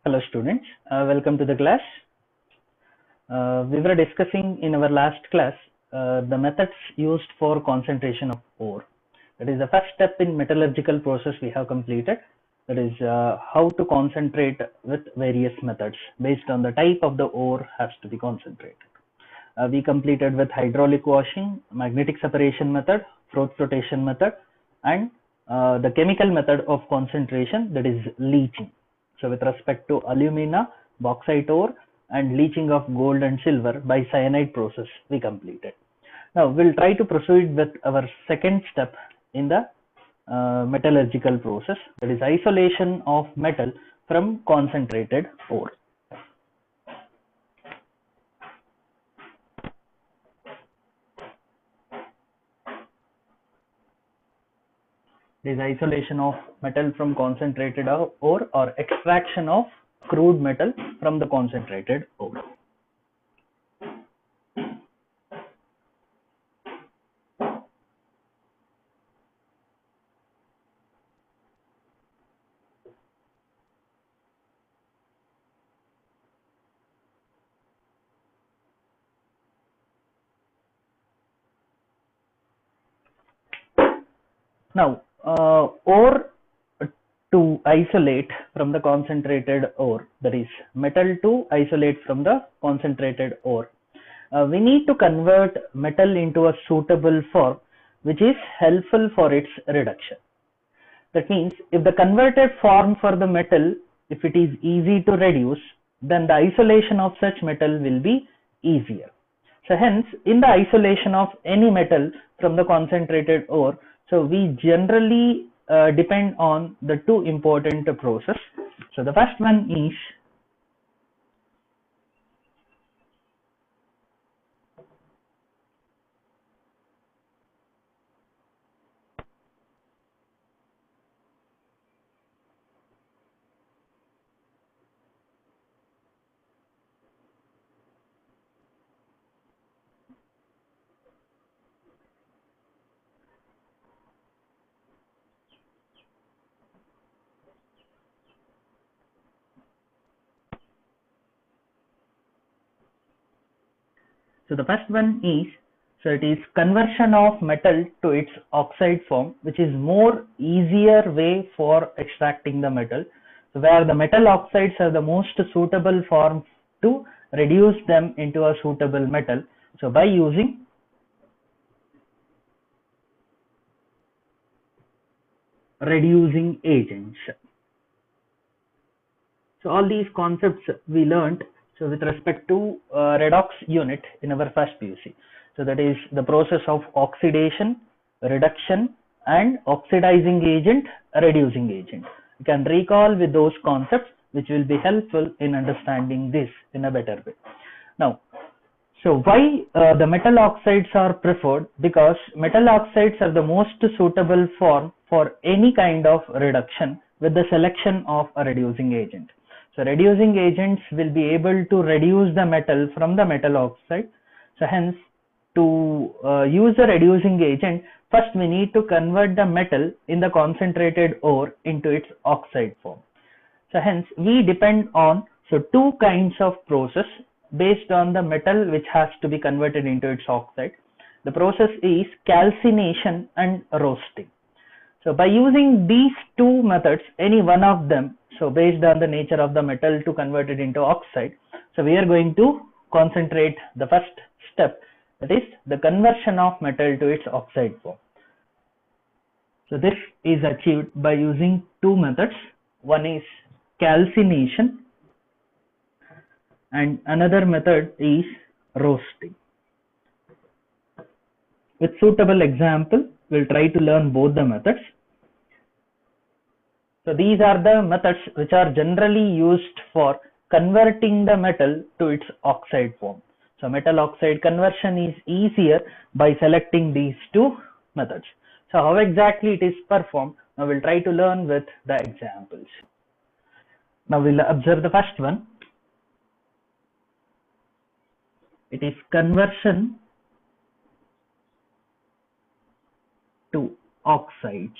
Hello students, welcome to the class. We were discussing in our last class the methods used for concentration of ore. That is the first step in metallurgical process we have completed. That is how to concentrate with various methods based on the type of the ore has to be concentrated. We completed with hydraulic washing, magnetic separation method, froth flotation method, and the chemical method of concentration, that is leaching. So with respect to alumina, bauxite ore, and leaching of gold and silver by cyanide process, we completed. Now we'll try to proceed with our second step in the metallurgical process, that is isolation of metal from concentrated ore. This isolation of metal from concentrated ore or extraction of crude metal from the concentrated ore. Now, ore to isolate from the concentrated ore, that is metal to isolate from the concentrated ore, we need to convert metal into a suitable form which is helpful for its reduction. That means if the converted form for the metal, if it is easy to reduce, then the isolation of such metal will be easier. So hence, in the isolation of any metal from the concentrated ore, so we generally depend on the two important process. So the first one is so it is conversion of metal to its oxide form, which is more easier way for extracting the metal. So where the metal oxides are the most suitable form to reduce them into a suitable metal. So by using reducing agents. So all these concepts we learned. So with respect to redox unit in our first PUC. So that is the process of oxidation, reduction, and oxidizing agent, reducing agent. You can recall with those concepts, which will be helpful in understanding this in a better way. Now, so why the metal oxides are preferred? Because metal oxides are the most suitable form for any kind of reduction with the selection of a reducing agent. So reducing agents will be able to reduce the metal from the metal oxide. So hence, to use a reducing agent, first we need to convert the metal in the concentrated ore into its oxide form. So hence, we depend on two kinds of process based on the metal which has to be converted into its oxide. The process is calcination and roasting. So by using these two methods, any one of them, so based on the nature of the metal to convert it into oxide, so we are going to concentrate the first step, that is the conversion of metal to its oxide form. So this is achieved by using two methods. One is calcination and another method is roasting. With suitable example, we'll try to learn both the methods. So these are the methods which are generally used for converting the metal to its oxide form. So metal oxide conversion is easier by selecting these two methods. So how exactly it is performed? Now we'll try to learn with the examples. Now we'll observe the first one. It is conversion to oxides.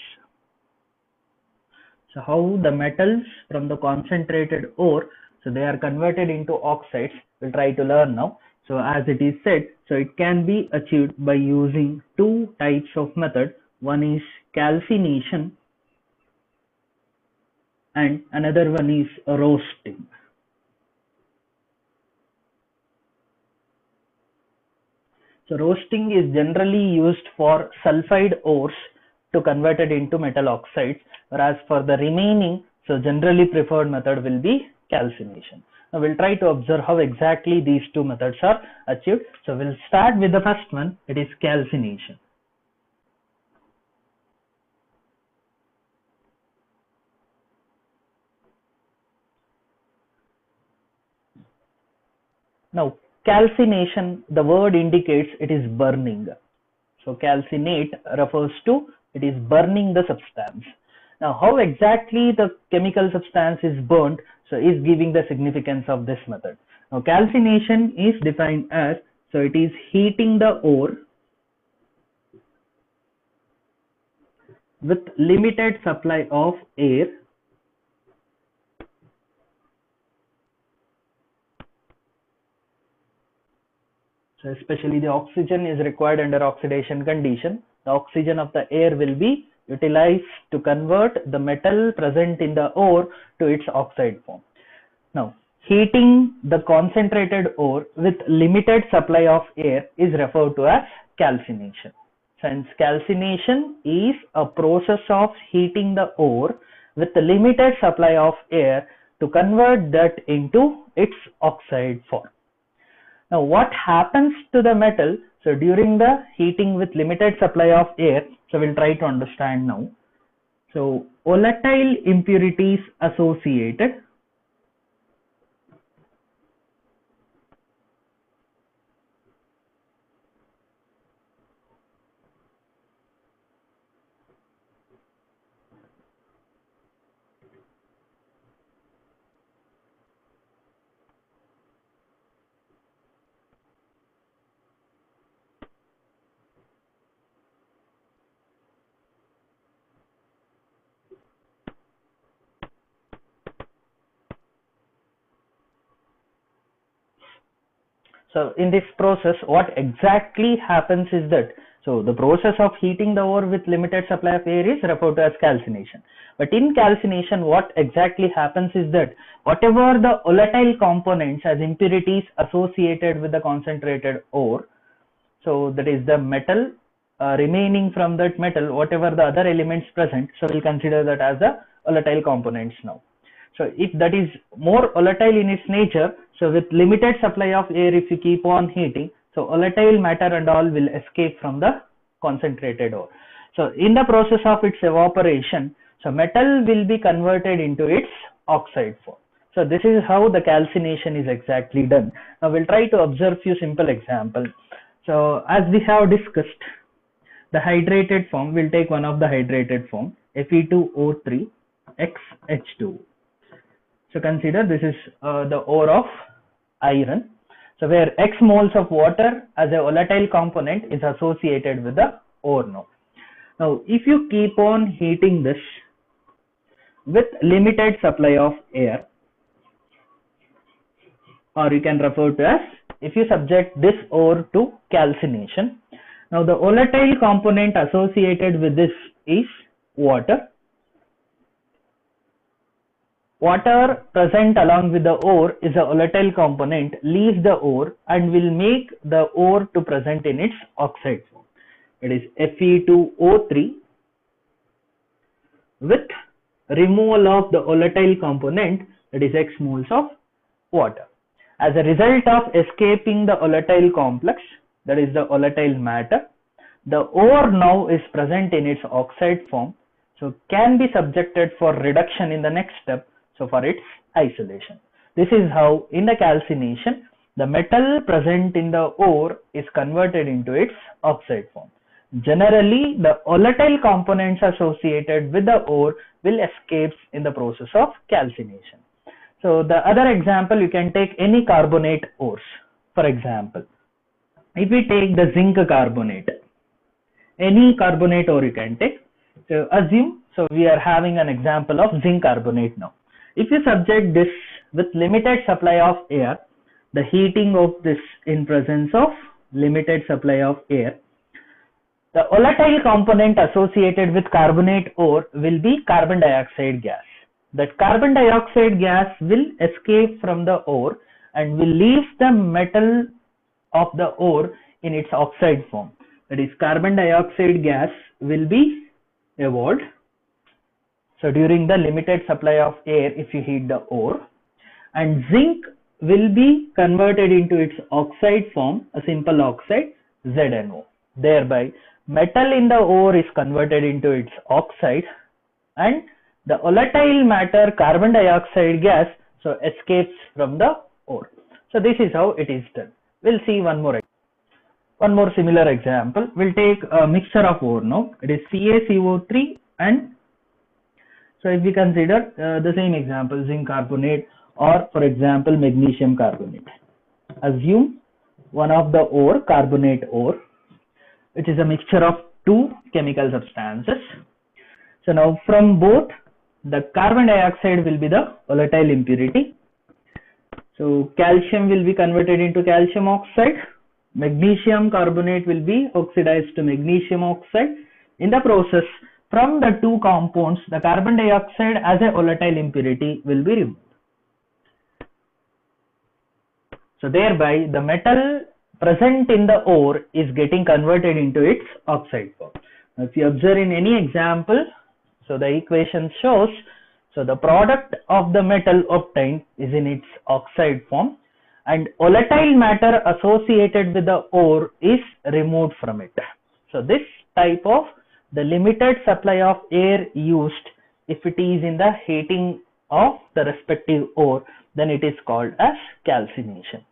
So how the metals from the concentrated ore, so they are converted into oxides, we'll try to learn now. So as it is said, so it can be achieved by using two types of method. One is calcination and another one is roasting. So roasting is generally used for sulfide ores to convert it into metal oxides, whereas for the remaining, so generally preferred method will be calcination. Now we'll try to observe how exactly these two methods are achieved. So we'll start with the first one, it is calcination. Now calcination, the word indicates it is burning. So calcinate refers to it is burning the substance. Now how exactly the chemical substance is burnt, so is giving the significance of this method. Now calcination is defined as, so it is heating the ore with limited supply of air so especially the oxygen is required under oxidation condition. The oxygen of the air will be utilized to convert the metal present in the ore to its oxide form. Now, heating the concentrated ore with limited supply of air is referred to as calcination. Since calcination is a process of heating the ore with a limited supply of air to convert that into its oxide form. Now what happens to the metal? So during the heating with limited supply of air, so we'll try to understand now. So volatile impurities associated So in this process, what exactly happens is that, so the process of heating the ore with limited supply of air is referred to as calcination. But in calcination, what exactly happens is that whatever the volatile components as impurities associated with the concentrated ore, so that is the metal remaining from that metal, whatever the other elements present, so we'll consider that as the volatile components now. So if that is more volatile in its nature, so with limited supply of air, if you keep on heating, so volatile matter and all will escape from the concentrated ore. So in the process of its evaporation, so metal will be converted into its oxide form. So this is how the calcination is exactly done. Now we'll try to observe few simple examples. So as we have discussed, the hydrated form, we'll take one of the hydrated form, Fe2O3 XH2. So consider this is the ore of iron. So where X moles of water as a volatile component is associated with the ore now. Now if you keep on heating this with limited supply of air, or you can refer to as, if you subject this ore to calcination, now the volatile component associated with this is water. Water present along with the ore is a volatile component, leaves the ore and will make the ore to present in its oxide form. It is Fe2O3 with removal of the volatile component, that is X moles of water. As a result of escaping the volatile complex, that is the volatile matter, the ore now is present in its oxide form, so can be subjected for reduction in the next step, so for its isolation. This is how in the calcination, the metal present in the ore is converted into its oxide form. Generally, the volatile components associated with the ore will escape in the process of calcination. So the other example, you can take any carbonate ores. For example, if we take the zinc carbonate, any carbonate ore you can take. So assume, so we are having an example of zinc carbonate now. If you subject this with limited supply of air, the heating of this in presence of limited supply of air, the volatile component associated with carbonate ore will be carbon dioxide gas. That carbon dioxide gas will escape from the ore and will leave the metal of the ore in its oxide form. That is, carbon dioxide gas will be evolved. So during the limited supply of air, if you heat the ore, and zinc will be converted into its oxide form, a simple oxide, ZnO. Thereby, metal in the ore is converted into its oxide, and the volatile matter carbon dioxide gas so escapes from the ore. So this is how it is done. We'll see one more similar example. We'll take a mixture of ore now. It is CaCO3, and so if we consider the same example, zinc carbonate, or for example magnesium carbonate. Assume one of the ore, carbonate ore, which is a mixture of two chemical substances. So now from both, the carbon dioxide will be the volatile impurity. So calcium will be converted into calcium oxide. Magnesium carbonate will be oxidized to magnesium oxide. In the process, from the two compounds, the carbon dioxide as a volatile impurity will be removed. So thereby, the metal present in the ore is getting converted into its oxide form. Now, if you observe in any example, so the equation shows, so the product of the metal obtained is in its oxide form, and volatile matter associated with the ore is removed from it. So this type of the limited supply of air used, if it is in the heating of the respective ore, then it is called as calcination.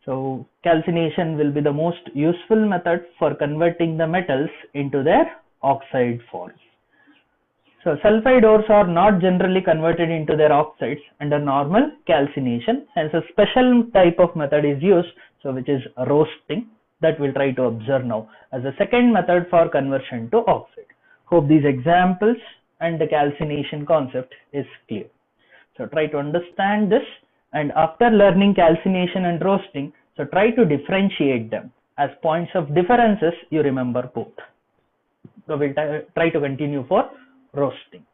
So calcination will be the most useful method for converting the metals into their oxide forms. So sulfide ores are not generally converted into their oxides under normal calcination, hence a special type of method is used, so which is roasting, that we'll try to observe now as a second method for conversion to oxide. Hope these examples and the calcination concept is clear. So try to understand this, and after learning calcination and roasting, so try to differentiate them. As points of differences, you remember both. So we'll try to continue for roasting.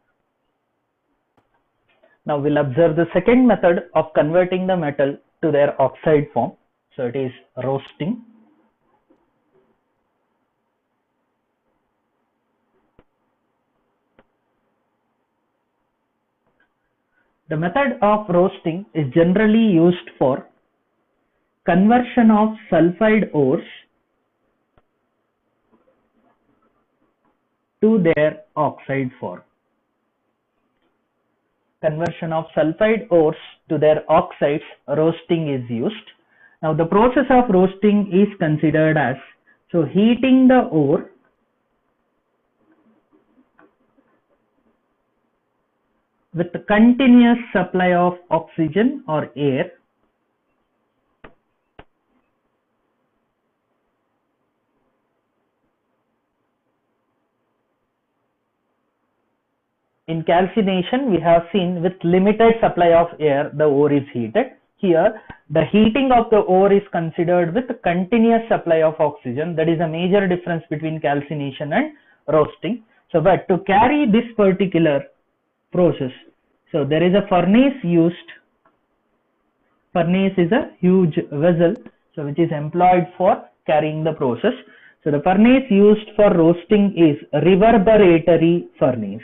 Now we'll observe the second method of converting the metal to their oxide form. So it is roasting. The method of roasting is generally used for conversion of sulfide ores to their oxide form. Conversion of sulfide ores to their oxides, roasting is used. Now the process of roasting is considered as, so heating the ore with a continuous supply of oxygen or air in calcination. We have seen with limited supply of air, the ore is heated. Here, the heating of the ore is considered with continuous supply of oxygen. That is a major difference between calcination and roasting. So, but to carry this particular process, so there is a furnace used. Furnace is a huge vessel, so which is employed for carrying the process. So the furnace used for roasting is reverberatory furnace.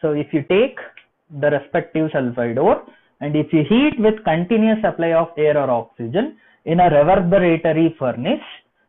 So if you take the respective sulfide ore and if you heat with continuous supply of air or oxygen in a reverberatory furnace,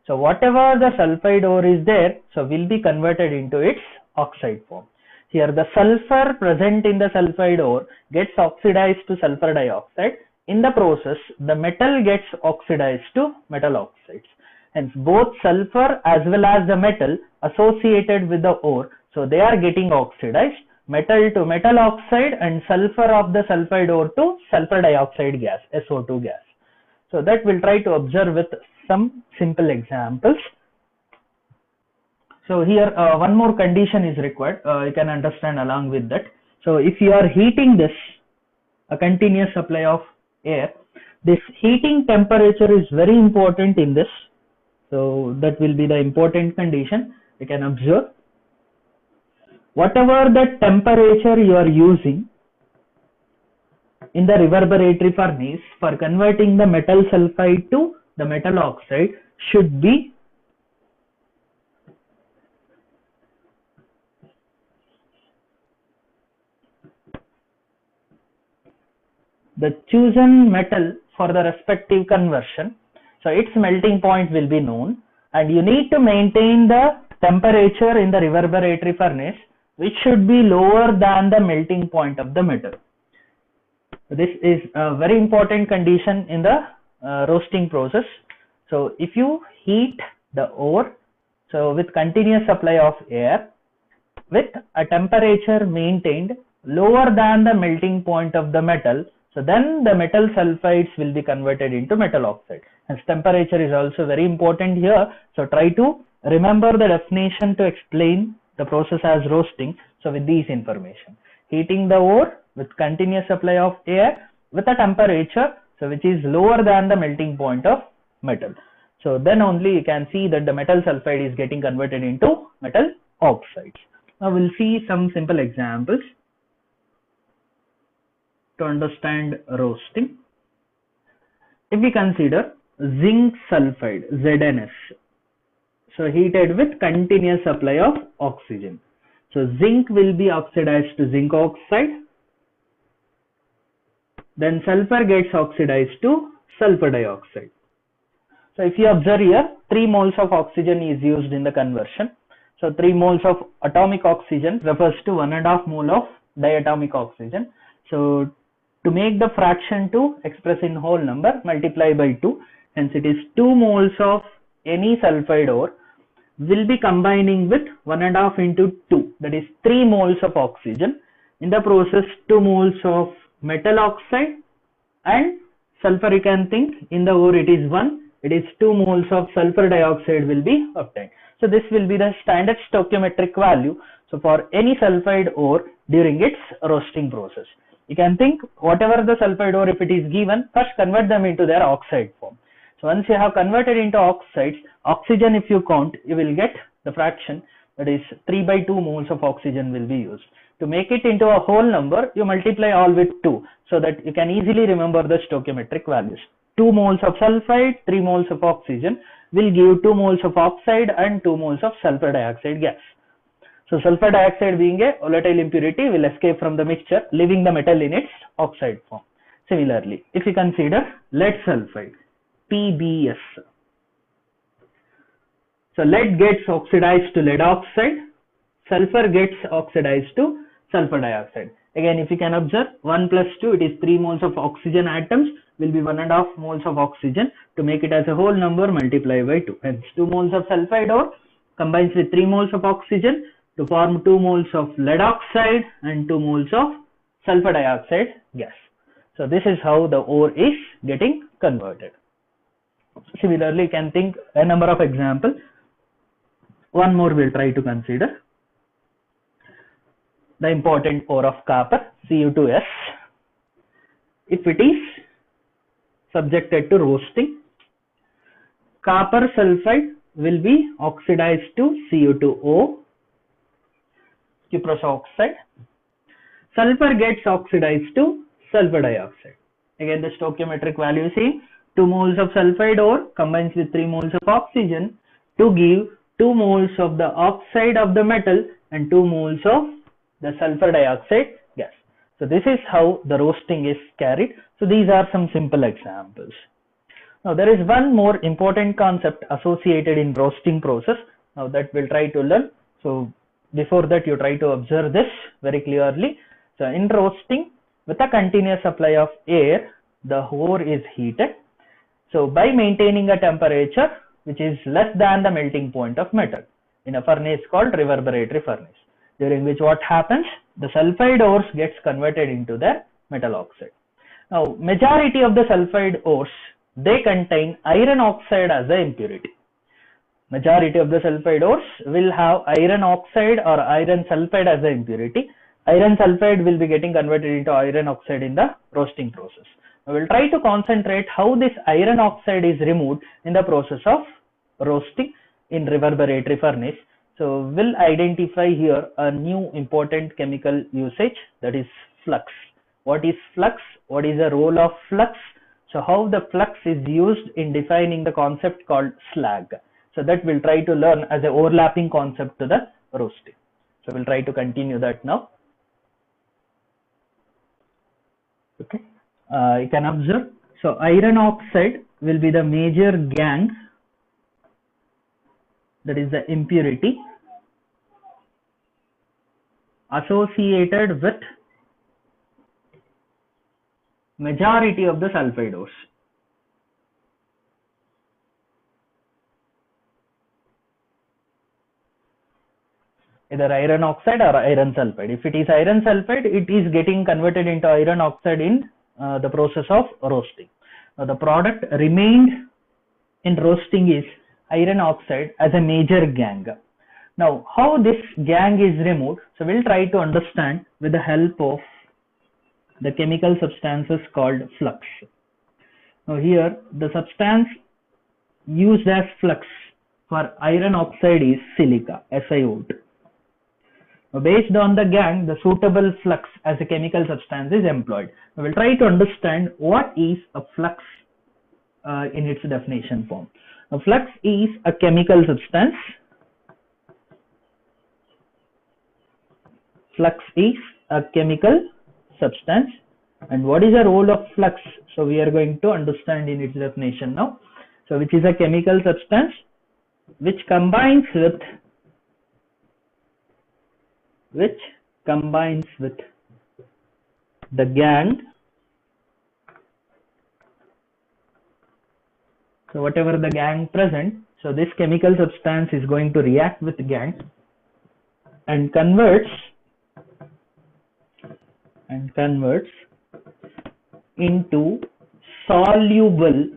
so whatever the sulfide ore is there, so will be converted into its oxide form. Here the sulfur present in the sulfide ore gets oxidized to sulfur dioxide. In the process, the metal gets oxidized to metal oxides. Hence both sulfur as well as the metal associated with the ore, so they are getting oxidized, metal to metal oxide and sulfur of the sulfide ore to sulfur dioxide gas, SO2 gas. So that we'll try to observe with some simple examples. So here one more condition is required. You can understand along with that. So if you are heating this, a continuous supply of air, this heating temperature is very important in this. So that will be the important condition. You can observe. Whatever the temperature you are using in the reverberatory furnace for converting the metal sulfide to the metal oxide should be the chosen metal for the respective conversion. So its melting point will be known, and you need to maintain the temperature in the reverberatory furnace which should be lower than the melting point of the metal. This is a very important condition in the roasting process. So if you heat the ore, so with continuous supply of air with a temperature maintained lower than the melting point of the metal, so then the metal sulfides will be converted into metal oxide. As temperature is also very important here, so try to remember the definition to explain the process as roasting. So with these information, heating the ore with continuous supply of air with a temperature so which is lower than the melting point of metal. So then only you can see that the metal sulfide is getting converted into metal oxides. Now we'll see some simple examples to understand roasting. If we consider zinc sulfide, ZnS, so heated with continuous supply of oxygen. So zinc will be oxidized to zinc oxide. Then sulfur gets oxidized to sulfur dioxide. So if you observe here, 3 moles of oxygen is used in the conversion. So 3 moles of atomic oxygen refers to 1.5 mole of diatomic oxygen. So to make the fraction to express in whole number, multiply by 2. Hence it is 2 moles of any sulfide ore will be combining with 1.5 into 2, that is 3 moles of oxygen. In the process, 2 moles of metal oxide and sulfur, you can think in the ore it is 1, it is 2 moles of sulfur dioxide will be obtained. So this will be the standard stoichiometric value. So for any sulfide ore during its roasting process, you can think whatever the sulfide ore, if it is given, first convert them into their oxide form. So once you have converted into oxides, oxygen if you count, you will get the fraction, that is 3 by 2 moles of oxygen will be used. To make it into a whole number, you multiply all with 2 so that you can easily remember the stoichiometric values. 2 moles of sulfide, 3 moles of oxygen will give 2 moles of oxide and 2 moles of sulfur dioxide gas. So sulfur dioxide being a volatile impurity will escape from the mixture, leaving the metal in its oxide form. Similarly, if you consider lead sulfide, PbS. So lead gets oxidized to lead oxide, sulfur gets oxidized to sulfur dioxide. Again, if you can observe, 1 plus 2, it is 3 moles of oxygen atoms will be 1.5 moles of oxygen. To make it as a whole number, multiply by 2. Hence 2 moles of sulfide ore combines with 3 moles of oxygen to form 2 moles of lead oxide and 2 moles of sulfur dioxide gas. So this is how the ore is getting converted. Similarly, you can think a number of examples. One more we'll try to consider. The important ore of copper, Cu2S. If it is subjected to roasting, copper sulfide will be oxidized to Cu2O, cuprous oxide. Sulfur gets oxidized to sulfur dioxide. Again, the stoichiometric value is same. 2 moles of sulfide ore combines with 3 moles of oxygen to give 2 moles of the oxide of the metal and 2 moles of the sulfur dioxide gas. So this is how the roasting is carried. So these are some simple examples. Now there is one more important concept associated in roasting process. Now that we'll try to learn. So before that, you try to observe this very clearly. So in roasting, with a continuous supply of air, the ore is heated. So by maintaining a temperature which is less than the melting point of metal in a furnace called reverberatory furnace, during which what happens, the sulfide ores gets converted into their metal oxide. Now majority of the sulfide ores they contain iron oxide as an impurity. Majority of the sulfide ores will have iron oxide or iron sulfide as an impurity. Iron sulfide will be getting converted into iron oxide in the roasting process. We will try to concentrate how this iron oxide is removed in the process of roasting in reverberatory furnace. So we'll identify here a new important chemical usage, that is flux. What is flux? What is the role of flux? So how the flux is used in defining the concept called slag. So that we'll try to learn as an overlapping concept to the roasting. So we'll try to continue that now. Okay. You can observe. So iron oxide will be the major gang, that is the impurity associated with majority of the sulfide ores. Either iron oxide or iron sulfide. If it is iron sulfide, it is getting converted into iron oxide in the process of roasting. Now the product remained in roasting is iron oxide as a major gang. Now how this gang is removed? So we'll try to understand with the help of the chemical substances called flux. Now here the substance used as flux for iron oxide is silica, SiO2. Based on the gang, the suitable flux as a chemical substance is employed. We will try to understand what is a flux in its definition form. A flux is a chemical substance. Flux is a chemical substance. And what is the role of flux? So we are going to understand in its definition now. So which is a chemical substance which combines with the gang. So whatever the gang present, so this chemical substance is going to react with gang and converts into soluble,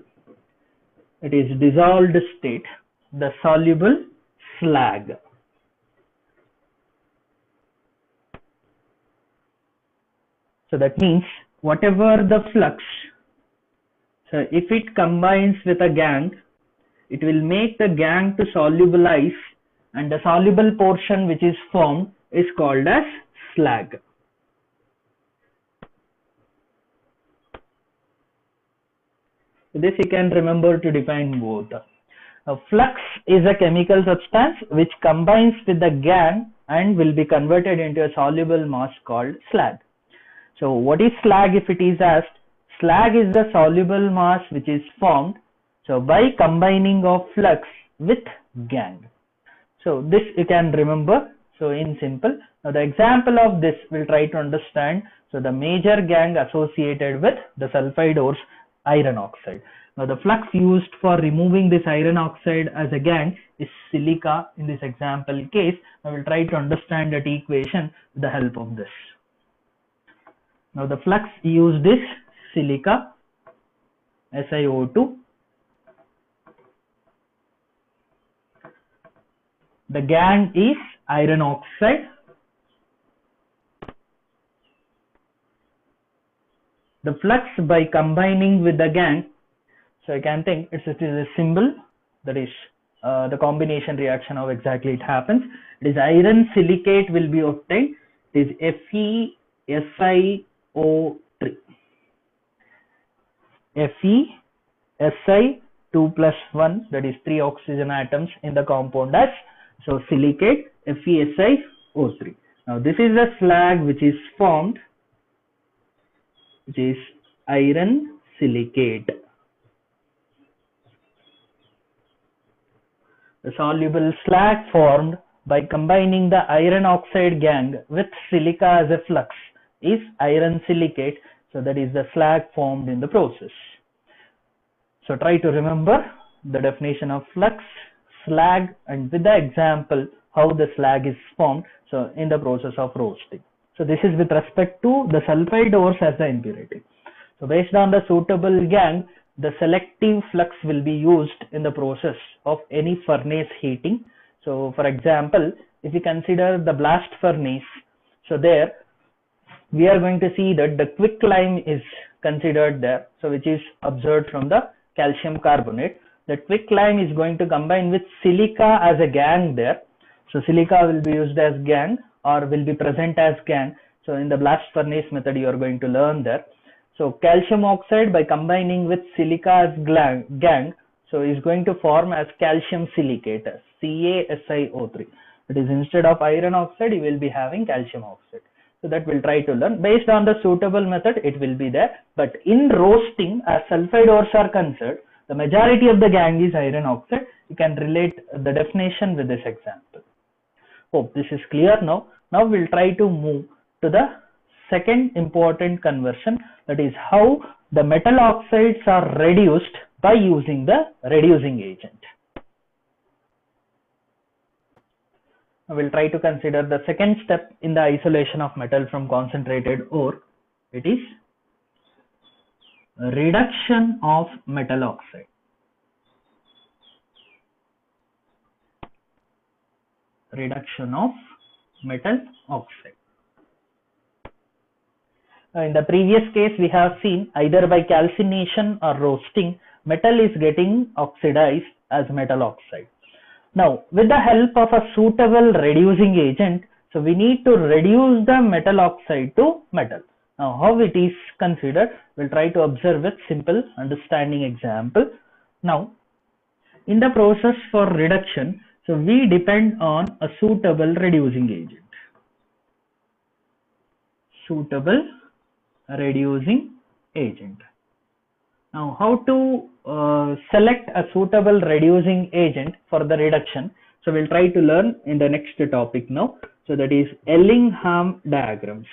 it is dissolved state, the soluble slag. So that means whatever the flux, so if it combines with a gang, it will make the gang to solubilize, and the soluble portion which is formed is called as slag. So this you can remember to define both. A flux is a chemical substance which combines with the gang and will be converted into a soluble mass called slag. So what is slag if it is asked? Slag is the soluble mass which is formed, so by combining of flux with gang. So this you can remember. So in simple, now the example of this we'll try to understand. So the major gang associated with the sulfide ores, iron oxide. Now the flux used for removing this iron oxide as a gang is silica in this example case. I will try to understand that equation with the help of this. Now the flux used is silica, SiO2. The gang is iron oxide. The flux by combining with the gang, so I can think it is a symbol, that is the combination reaction of exactly it happens. It is iron silicate will be obtained. It is FeSiO3. Fe2 plus 1, that is 3 oxygen atoms in the compound as, so silicate, FeSiO3. Now this is the slag which is formed, which is iron silicate. The soluble slag formed by combining the iron oxide gang with silica as a flux is iron silicate. So that is the slag formed in the process. So try to remember the definition of flux, slag, and with the example how the slag is formed, so in the process of roasting. So this is with respect to the sulfide ores as the impurity. So based on the suitable gang, the selective flux will be used in the process of any furnace heating. So for example, if you consider the blast furnace, so there we are going to see that the quicklime is considered there, so which is observed from the calcium carbonate. The quicklime is going to combine with silica as a gangue there. So silica will be used as gangue or will be present as gangue. So in the blast furnace method you are going to learn there. So calcium oxide by combining with silica as gangue, so is going to form as calcium silicate, CaSiO3. That is, instead of iron oxide you will be having calcium oxide. So that we'll try to learn. Based on the suitable method it will be there. But in roasting, as sulfide ores are concerned, the majority of the gangue is iron oxide. You can relate the definition with this example. Hope this is clear now. Now we'll try to move to the second important conversion, that is how the metal oxides are reduced by using the reducing agent. We'll try to consider the second step in the isolation of metal from concentrated ore. It is reduction of metal oxide. Reduction of metal oxide. In the previous case, we have seen either by calcination or roasting, metal is getting oxidized as metal oxide. Now, with the help of a suitable reducing agent, so we need to reduce the metal oxide to metal. Now, how it is considered, we'll try to observe with simple understanding example. Now, in the process for reduction, so we depend on a suitable reducing agent. Suitable reducing agent. Now, how to select a suitable reducing agent for the reduction? So we'll try to learn in the next topic now. So that is Ellingham diagrams.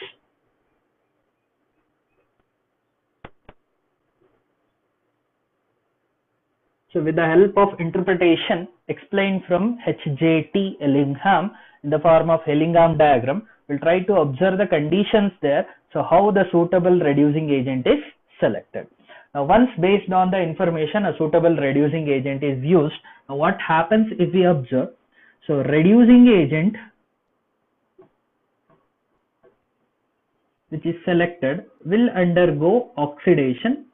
So with the help of interpretation explained from H.J.T. Ellingham in the form of Ellingham diagram, we'll try to observe the conditions there. So how the suitable reducing agent is selected. Now, once based on the information a suitable reducing agent is used, now what happens if we observe? So reducing agent which is selected will undergo oxidation.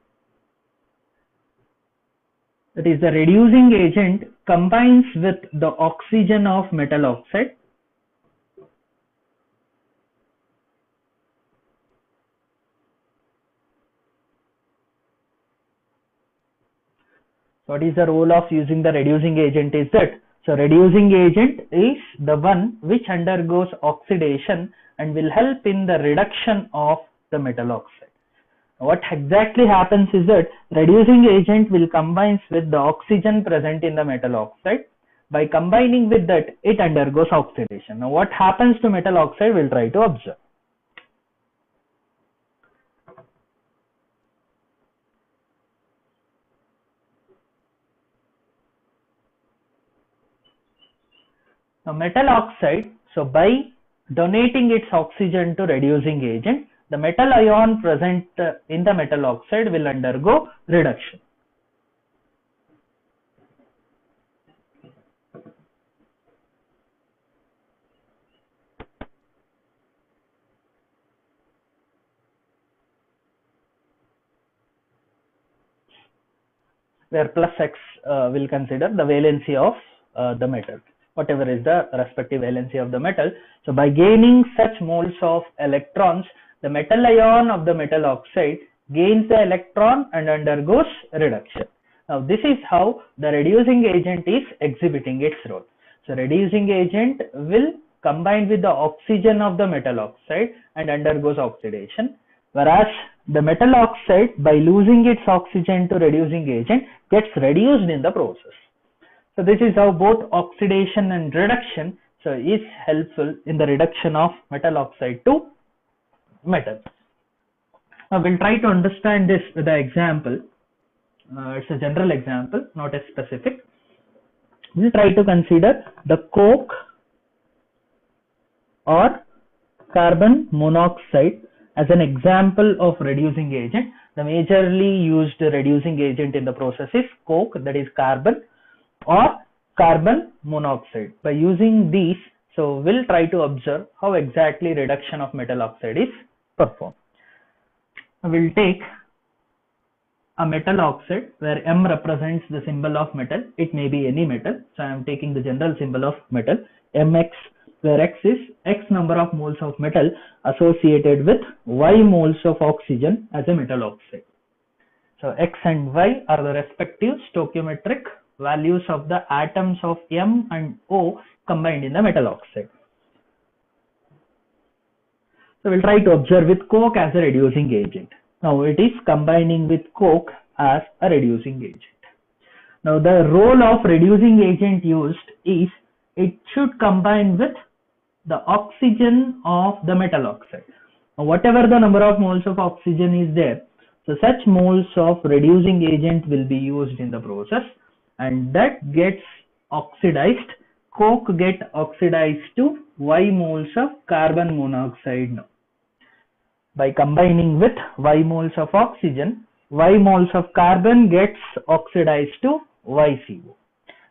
That is, the reducing agent combines with the oxygen of metal oxide. What is the role of using the reducing agent is that, so reducing agent is the one which undergoes oxidation and will help in the reduction of the metal oxide. What exactly happens is that reducing agent will combine with the oxygen present in the metal oxide. By combining with that, it undergoes oxidation. Now what happens to metal oxide, we'll try to observe. Now metal oxide, so by donating its oxygen to reducing agent, the metal ion present in the metal oxide will undergo reduction. Where plus X will consider the valency of the metal, whatever is the respective valency of the metal. So by gaining such moles of electrons, the metal ion of the metal oxide gains the electron and undergoes reduction. Now this is how the reducing agent is exhibiting its role. So reducing agent will combine with the oxygen of the metal oxide and undergoes oxidation, whereas the metal oxide, by losing its oxygen to reducing agent, gets reduced in the process. So this is how both oxidation and reduction is helpful in the reduction of metal oxide to metal. Now we'll try to understand this with an example. It's a general example, not a specific. We'll try to consider the coke or carbon monoxide As an example of reducing agent, the majorly used reducing agent in the process is coke, that is carbon, or carbon monoxide. By using these, so we'll try to observe how exactly reduction of metal oxide is performed. We'll take a metal oxide where M represents the symbol of metal. It may be any metal. So I am taking the general symbol of metal, Mx, where X is X number of moles of metal associated with Y moles of oxygen as a metal oxide. So X and Y are the respective stoichiometric values of the atoms of M and O combined in the metal oxide. So we'll try to observe with coke as a reducing agent. Now it is combining with coke as a reducing agent. Now the role of reducing agent used is it should combine with the oxygen of the metal oxide. Now, whatever the number of moles of oxygen is there, so such moles of reducing agent will be used in the process, and that gets oxidized. Coke get oxidized to Y moles of carbon monoxide now. By combining with Y moles of oxygen, Y moles of carbon gets oxidized to YCO.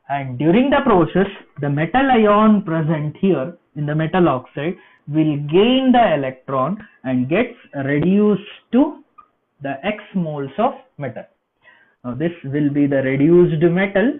And during the process, the metal ion present here in the metal oxide will gain the electron and gets reduced to the X moles of metal. Now this will be the reduced metal.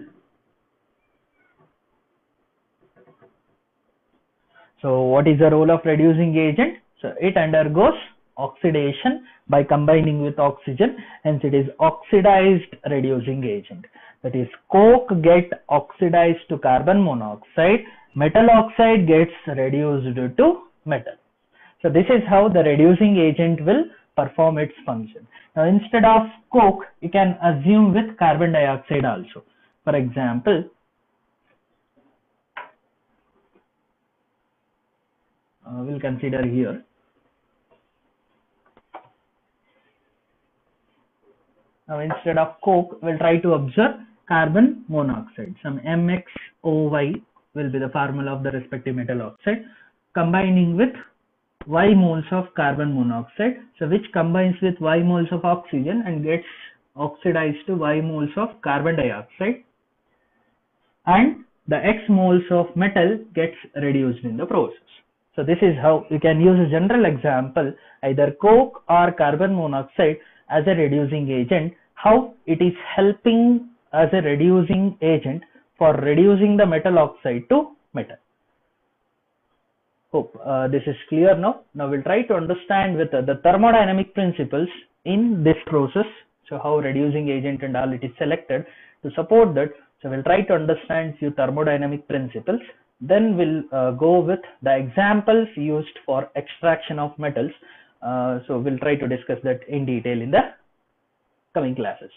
So what is the role of reducing agent? So it undergoes oxidation by combining with oxygen, hence it is oxidized reducing agent. That is, coke get oxidized to carbon monoxide, metal oxide gets reduced to metal. So this is how the reducing agent will perform its function. Now instead of coke, you can assume with carbon dioxide also. For example, we'll consider here. Now instead of coke, we'll try to observe carbon monoxide. Some MXOY will be the formula of the respective metal oxide, combining with Y moles of carbon monoxide, so which combines with Y moles of oxygen and gets oxidized to Y moles of carbon dioxide, and the X moles of metal gets reduced in the process. So this is how you can use a general example, either coke or carbon monoxide as a reducing agent, how it is helping as a reducing agent for reducing the metal oxide to metal. Hope this is clear now. Now we'll try to understand with the thermodynamic principles in this process. So how reducing agent and all it is selected to support that. So we'll try to understand few thermodynamic principles. Then we'll go with the examples used for extraction of metals. So we'll try to discuss that in detail in the coming classes.